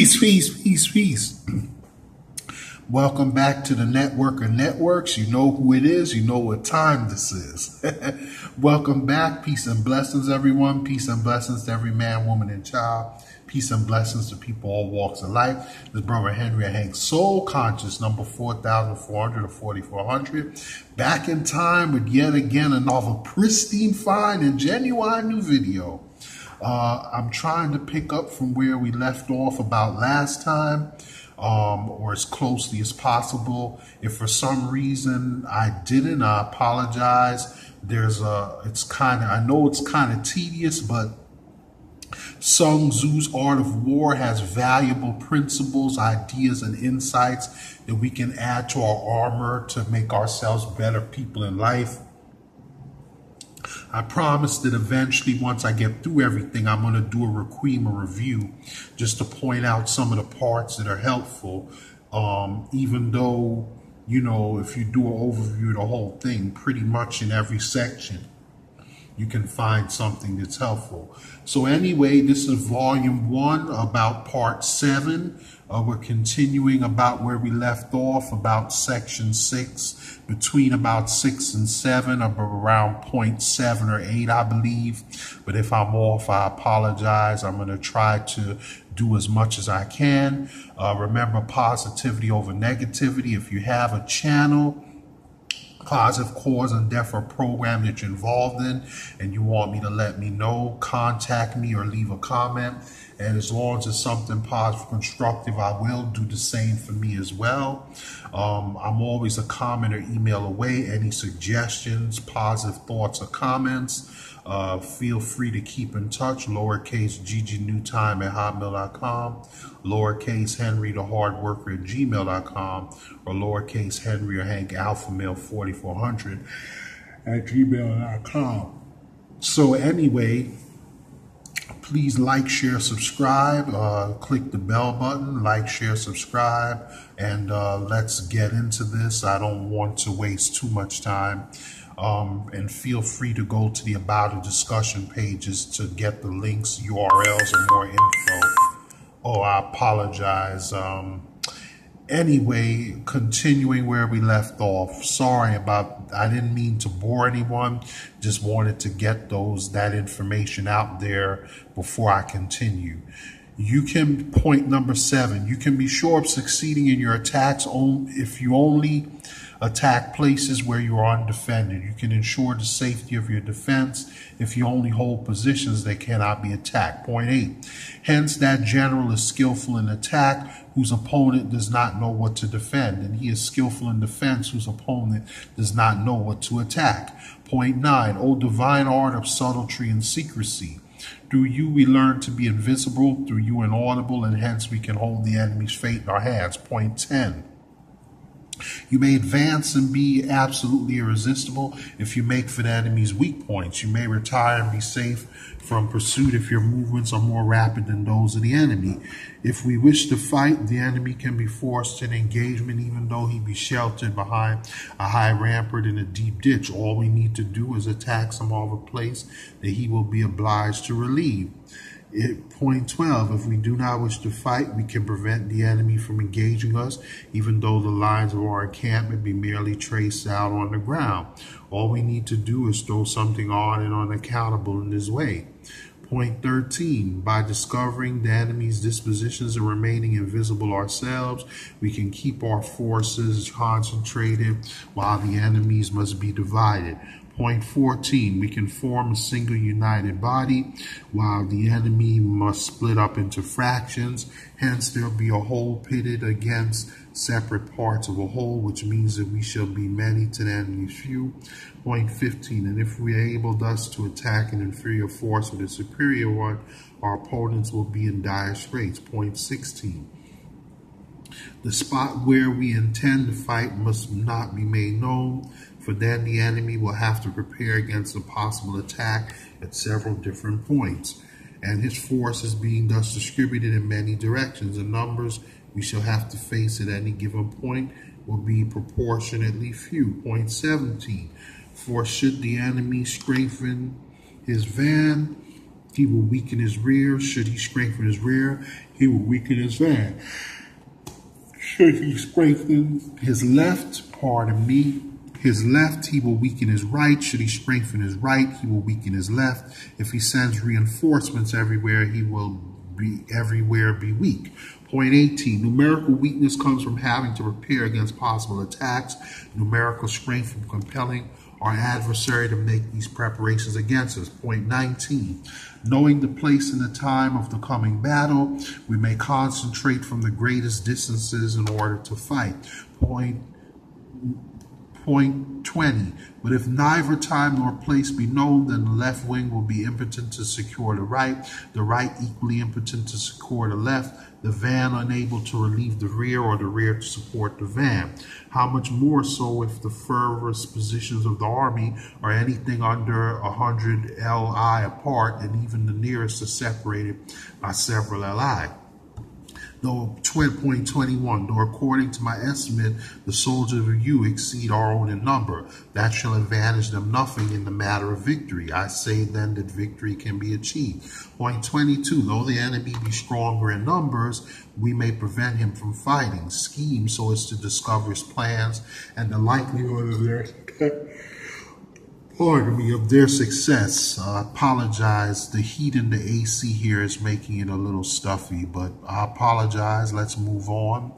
Peace, peace, peace, peace. Welcome back to the Network of Networks. You know who it is. You know what time this is. Welcome back. Peace and blessings, everyone. Peace and blessings to every man, woman, and child. Peace and blessings to people all walks of life. This brother Henry Hank, Soul Conscious, number 4,400 or 4,400. Back in time with yet again another pristine, fine, and genuine new video. I'm trying to pick up from where we left off about last time. Or as closely as possible. If for some reason I didn't, I apologize. I know it's kind of tedious, but Sun Tzu's Art of War has valuable principles, ideas, and insights that we can add to our armor to make ourselves better people in life. I promise that eventually, once I get through everything, I'm going to do a requiem, a review, just to point out some of the parts that are helpful. Even though, you know, if you do an overview of the whole thing, pretty much in every section, you can find something that's helpful. So anyway, this is volume 1 about part 7. We're continuing about where we left off, about section 6, between about 6 and 7, or around 0.7 or 8, I believe. But if I'm off, I apologize. I'm going to try to do as much as I can. Remember, positivity over negativity. If you have a channel, positive cause and effort program that you're involved in and you want me to let me know, contact me or leave a comment. And as long as it's something positive, constructive, I will do the same for me as well. I'm always a comment or email away. Any suggestions, positive thoughts or comments, feel free to keep in touch. Lowercase ggNewtime@hotmail.com, lowercase Henry the Hard Worker at gmail.com, or lowercase Henry or Hank Alpha Male 4400 at gmail.com. So anyway, please like, share, subscribe, click the bell button, like, share, subscribe, and let's get into this. I don't want to waste too much time. And feel free to go to the About It discussion pages to get the links, URLs, and more info. Oh, I apologize. Anyway, continuing where we left off. Sorry about, I didn't mean to bore anyone. Just wanted to get that information out there before I continue. You can, point number 7, you can be sure of succeeding in your attacks if you only attack places where you are undefended. You can ensure the safety of your defense if you only hold positions that cannot be attacked. Point 8, hence that general is skillful in attack whose opponent does not know what to defend, and he is skillful in defense whose opponent does not know what to attack. Point 9, O divine art of subtlety and secrecy. Through you we learn to be invisible, through you inaudible, and hence we can hold the enemy's fate in our hands. Point 10, you may advance and be absolutely irresistible if you make for the enemy's weak points. You may retire and be safe from pursuit if your movements are more rapid than those of the enemy. If we wish to fight, the enemy can be forced to an engagement even though he be sheltered behind a high rampart in a deep ditch. All we need to do is attack some other place that he will be obliged to relieve. Point 12, if we do not wish to fight, we can prevent the enemy from engaging us, even though the lines of our encampment be merely traced out on the ground. All we need to do is throw something odd and unaccountable in this way. Point 13, by discovering the enemy's dispositions and remaining invisible ourselves, we can keep our forces concentrated while the enemies must be divided. Point 14, we can form a single united body while the enemy must split up into fractions. Hence, there'll be a whole pitted against separate parts of a whole, which means that we shall be many to the enemy's few. Point 15, and if we are able thus to attack an inferior force with a superior one, our opponents will be in dire straits. Point 16, the spot where we intend to fight must not be made known, for then the enemy will have to prepare against a possible attack at several different points, and his force is being thus distributed in many directions. The numbers we shall have to face at any given point will be proportionately few. Point 17, for should the enemy strengthen his van He will weaken his rear. Should he strengthen his rear, he will weaken his van. Should he strengthen his left, pardon me, his left, he will weaken his right. Should he strengthen his right, he will weaken his left. If he sends reinforcements everywhere, he will be weak. Point 18, numerical weakness comes from having to prepare against possible attacks. Numerical strength from compelling our adversary to make these preparations against us. Point 19, knowing the place and the time of the coming battle, we may concentrate from the greatest distances in order to fight. Point 20, but if neither time nor place be known, then the left wing will be impotent to secure the right equally impotent to secure the left, the van unable to relieve the rear, or the rear to support the van. How much more so if the furthest positions of the army are anything under 100 li apart, and even the nearest are separated by several li. Though 20.21, though according to my estimate, the soldiers of you exceed our own in number, that shall advantage them nothing in the matter of victory. I say then that victory can be achieved. Point 22, though the enemy be stronger in numbers, we may prevent him from fighting. Scheme so as to discover his plans and the likelihood of their success. I apologize. The heat in the AC here is making it a little stuffy, but I apologize. Let's move on.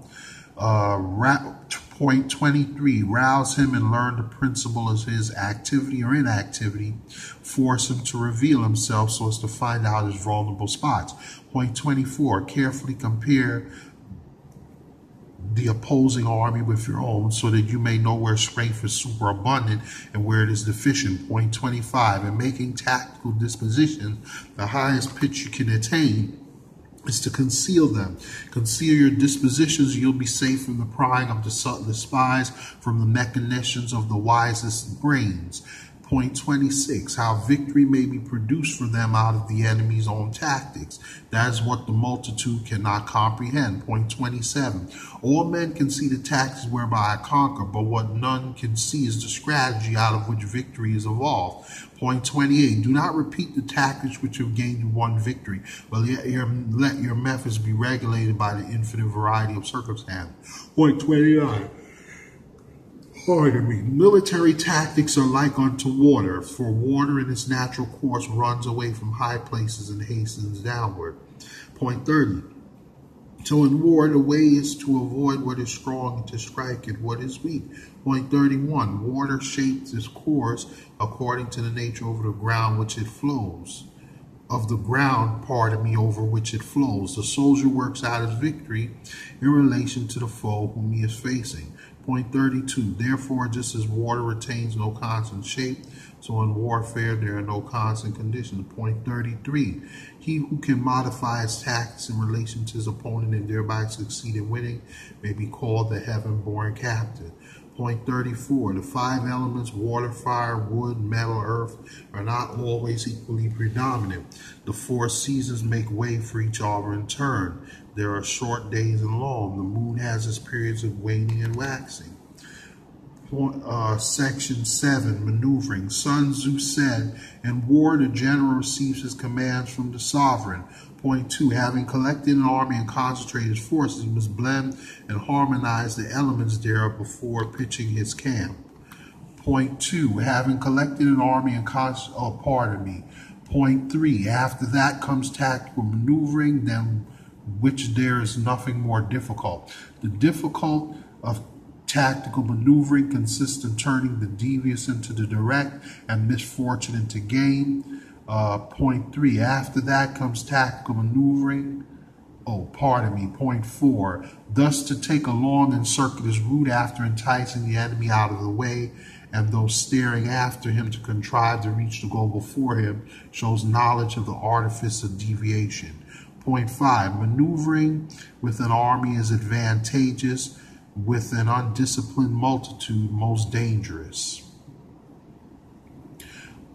Point 23, rouse him and learn the principle of his activity or inactivity. Force him to reveal himself so as to find out his vulnerable spots. Point 24, carefully compare the opposing army with your own so that you may know where strength is superabundant and where it is deficient. Point 25, in making tactical dispositions, the highest pitch you can attain is to conceal them. Conceal your dispositions, you'll be safe from the prying of the subtlest spies, from the machinations of the wisest brains. Point 26, how victory may be produced for them out of the enemy's own tactics. That is what the multitude cannot comprehend. Point 27, all men can see the tactics whereby I conquer, but what none can see is the strategy out of which victory is evolved. Point 28, do not repeat the tactics which have gained you one victory, but let your methods be regulated by the infinite variety of circumstances. Point 29, pardon me, military tactics are like unto water, for water in its natural course runs away from high places and hastens downward. Point 30, so in war the way is to avoid what is strong and to strike at what is weak. Point 31, water shapes its course according to the nature over the ground which it flows. Over which it flows. The soldier works out his victory in relation to the foe whom he is facing. Point 32, therefore, just as water retains no constant shape, so in warfare there are no constant conditions. Point 33, he who can modify his tactics in relation to his opponent and thereby succeed in winning may be called the heaven-born captain. Point 34, the five elements, water, fire, wood, metal, earth, are not always equally predominant. The four seasons make way for each other in turn. There are short days and long. The moon has its periods of waning and waxing. Section 7, maneuvering. Sun Tzu said, in war the general receives his commands from the sovereign. Point 2, having collected an army and concentrated his forces, he must blend and harmonize the elements thereof before pitching his camp. Point 2, having collected an army and Point 3, after that comes tactical maneuvering, than which there is nothing more difficult. The difficult of tactical maneuvering consists in turning the devious into the direct and misfortune into gain. Point 3, after that comes tactical maneuvering. Point 4, thus to take a long and circuitous route after enticing the enemy out of the way, and those staring after him to contrive to reach the goal before him, shows knowledge of the artifice of deviation. Point 5, maneuvering with an army is advantageous, with an undisciplined multitude most dangerous.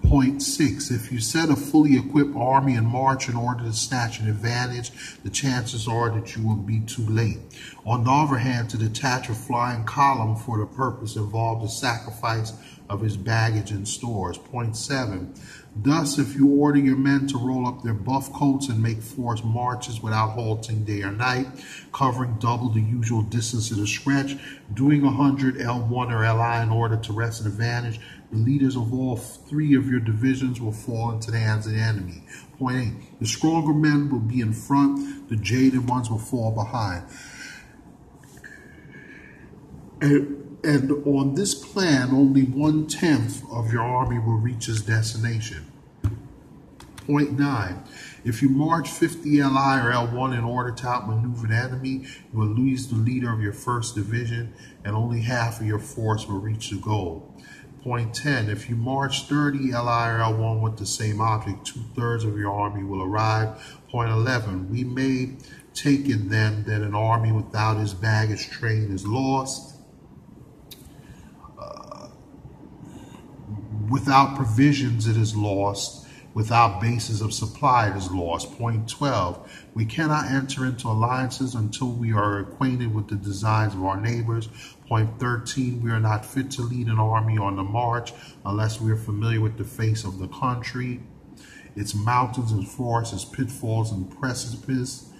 Point 6, if you set a fully equipped army in march in order to snatch an advantage, the chances are that you will be too late. On the other hand, to detach a flying column for the purpose involved the sacrifice of his baggage and stores. Point 7, Thus, if you order your men to roll up their buff coats and make forced marches without halting day or night, covering double the usual distance at a stretch, doing 100 L1 or LI in order to wrest an advantage, the leaders of all three of your divisions will fall into the hands of the enemy. Point 8. The stronger men will be in front, the jaded ones will fall behind. And on this plan, only 1/10 of your army will reach its destination. Point 9. If you march 50 LI or L1 in order to outmaneuver the enemy, you will lose the leader of your first division, and only half of your force will reach the goal. Point 10. If you march 30 LI or L1 with the same object, 2/3 of your army will arrive. Point 11. We may take it then that an army without its baggage train is lost. Without provisions, it is lost. Without bases of supply, it is lost. Point 12. We cannot enter into alliances until we are acquainted with the designs of our neighbors. Point 13. We are not fit to lead an army on the march unless we are familiar with the face of the country, its mountains and forests, its pitfalls and precipices,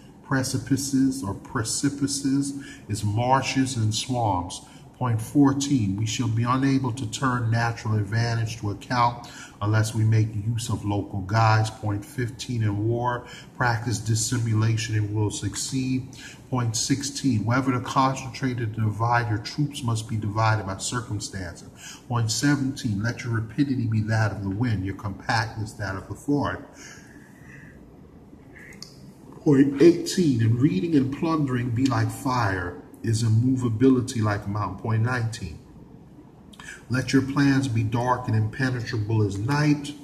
its marshes and swamps. Point 14, we shall be unable to turn natural advantage to account unless we make use of local guides. Point 15, in war, practice dissimulation and will succeed. Point 16, wherever to concentrate and divide your troops must be divided by circumstances. Point 17, let your rapidity be that of the wind, your compactness that of the forest. Point 18, in reading and plundering be like fire, is immovability like a mountain. Point 19. Let your plans be dark and impenetrable as night,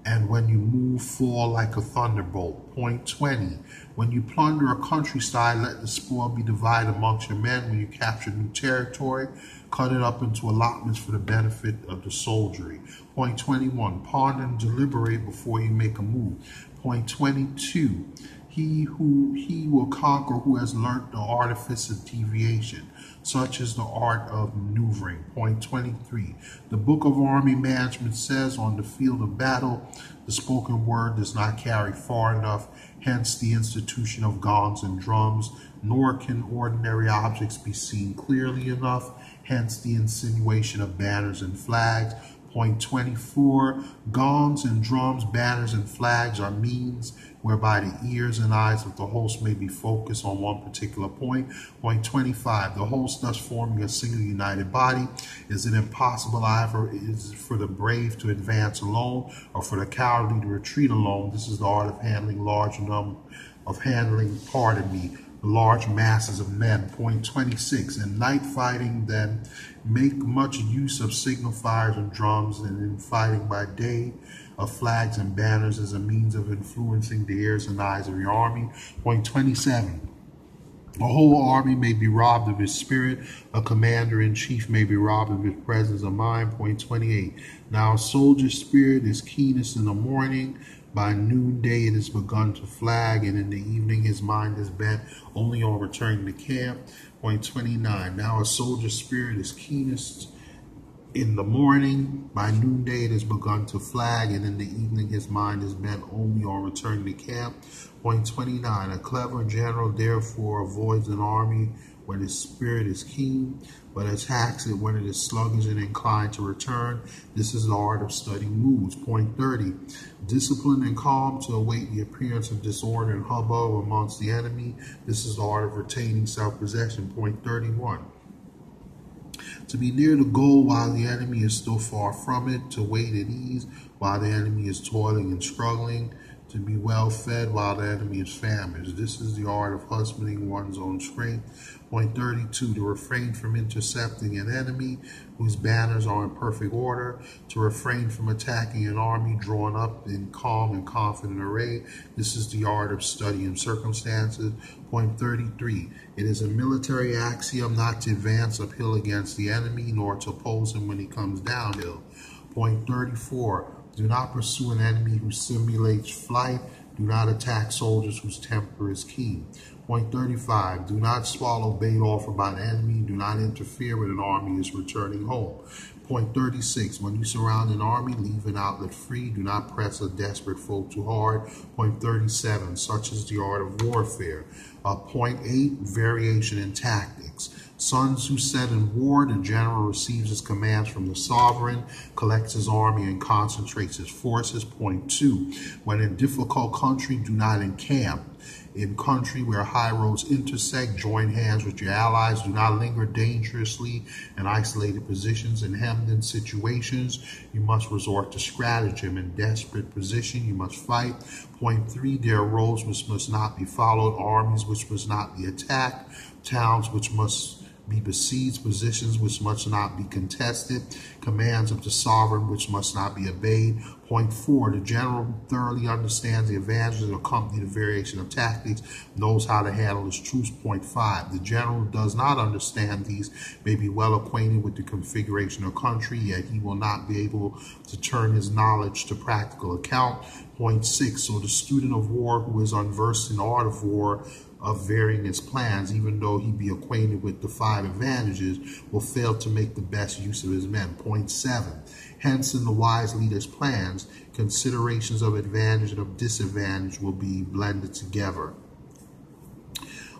and when you move, fall like a thunderbolt. Point 20. When you plunder a countryside, let the spoil be divided amongst your men. When you capture new territory, cut it up into allotments for the benefit of the soldiery. Point 21. Ponder and deliberate before you make a move. Point 22. He will conquer who has learnt the artifice of deviation, such as the art of maneuvering. Point 23. The Book of Army Management says, on the field of battle, the spoken word does not carry far enough, hence the institution of gongs and drums, nor can ordinary objects be seen clearly enough, hence the insinuation of banners and flags. Point 24, gongs and drums, banners and flags are means whereby the ears and eyes of the host may be focused on one particular point. Point 25, the host thus forming a single united body. Is it impossible either is for the brave to advance alone or for the cowardly to retreat alone? This is the art of handling large large masses of men. Point 26, in night fighting then, make much use of signifiers and drums, and in fighting by day, of flags and banners as a means of influencing the ears and eyes of your army. Point 27, a whole army may be robbed of its spirit, a commander-in-chief may be robbed of his presence of mind. Point 28, now a soldier's spirit is keenest in the morning, by noonday it has begun to flag, and in the evening his mind is bent only on returning to camp. Point 29, now a soldier's spirit is keenest in the morning, by noonday it has begun to flag, and in the evening his mind is bent only on returning to camp. Point 29, a clever general therefore avoids an army when his spirit is keen, but attacks it when it is sluggish and inclined to return. This is the art of studying moods. Point 30, discipline and calm to await the appearance of disorder and hubbub amongst the enemy. This is the art of retaining self-possession. Point 31, to be near the goal while the enemy is still far from it, to wait at ease while the enemy is toiling and struggling, to be well fed while the enemy is famished. This is the art of husbanding one's own strength. Point 32, to refrain from intercepting an enemy whose banners are in perfect order, to refrain from attacking an army drawn up in calm and confident array. This is the art of studying circumstances. Point 33, it is a military axiom not to advance uphill against the enemy, nor to oppose him when he comes downhill. Point 34, do not pursue an enemy who simulates flight, Do not attack soldiers whose temper is keen. Point 35, do not swallow bait offered by an enemy. Do not interfere when an army is returning home. Point 36, when you surround an army, leave an outlet free. Do not press a desperate foe too hard. Point 37, such is the art of warfare. Point 8, variation in tactics. Sun Tzu said in war, the general receives his commands from the sovereign, collects his army, and concentrates his forces. Point 2, when in difficult country, do not encamp. In country where high roads intersect, join hands with your allies. Do not linger dangerously in isolated positions. In hemmed-in situations, you must resort to stratagem. In desperate position, you must fight. Point 3, there are roads which must not be followed, armies which must not be attacked, towns which must be besieged, positions which must not be contested, commands of the sovereign which must not be obeyed. Point 4, the general thoroughly understands the advantages that accompany the variation of tactics, knows how to handle his troops. Point 5, the general who does not understand these may be well acquainted with the configuration of country, yet he will not be able to turn his knowledge to practical account. Point 6, so the student of war who is unversed in the art of war, of varying his plans, even though he be acquainted with the 5 advantages, will fail to make the best use of his men. Point 7, hence in the wise leader's plans, considerations of advantage and of disadvantage will be blended together.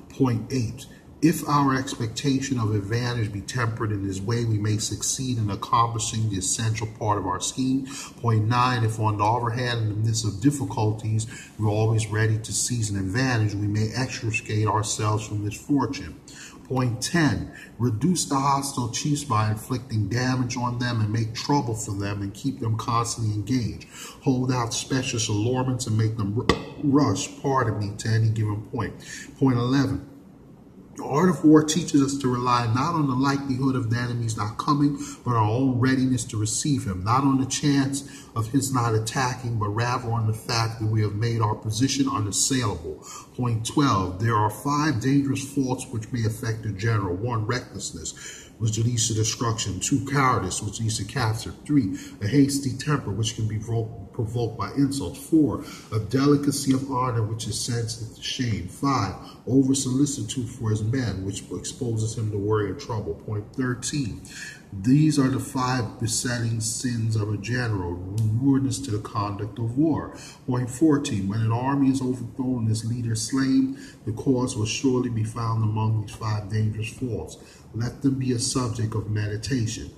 Point 8, if our expectation of advantage be tempered in this way, we may succeed in accomplishing the essential part of our scheme. Point 9, if on the other hand, in the midst of difficulties, we're always ready to seize an advantage, we may extricate ourselves from misfortune. Point 10, reduce the hostile chiefs by inflicting damage on them and make trouble for them and keep them constantly engaged. Hold out specious allurements and make them rush, to any given point. Point 11, the art of war teaches us to rely not on the likelihood of the enemy's not coming, but our own readiness to receive him, not on the chance of his not attacking, but rather on the fact that we have made our position unassailable. Point 12, there are 5 dangerous faults which may affect the general. 1, recklessness, which leads to destruction. 2, cowardice, which leads to capture. 3, a hasty temper, which can be provoked by insults. 4, a delicacy of honor, which is sensitive to shame. 5, over-solicitude for his men, which exposes him to worry and trouble. Point 13, these are the 5 besetting sins of a general, ruinous to the conduct of war. Point 14, when an army is overthrown and its leader slain, the cause will surely be found among these 5 dangerous faults. Let them be a subject of meditation.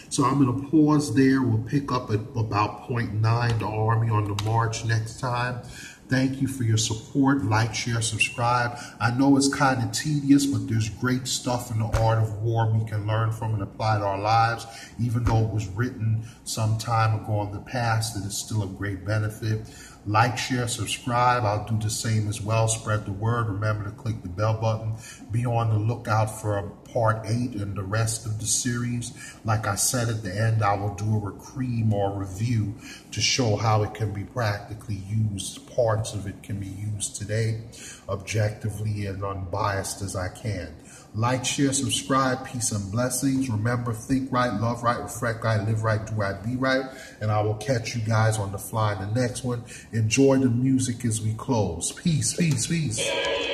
So I'm going to pause there. We'll pick up at about point 9, the army on the march, next time. Thank you for your support. Like, share, subscribe. I know it's kind of tedious, but there's great stuff in the art of war we can learn from and apply to our lives. Even though it was written some time ago in the past, it is still a great benefit. Like, share, subscribe. I'll do the same as well. Spread the word. Remember to click the bell button. Be on the lookout for part 8 and the rest of the series. Like I said at the end, I will do a recream or review to show how it can be practically used. Parts of it can be used today, objectively and unbiased as I can. Like, share, subscribe. Peace and blessings. Remember, think right, love right, reflect right, live right, do right, be right. And I will catch you guys on the fly in the next one. Enjoy the music as we close. Peace, peace, peace.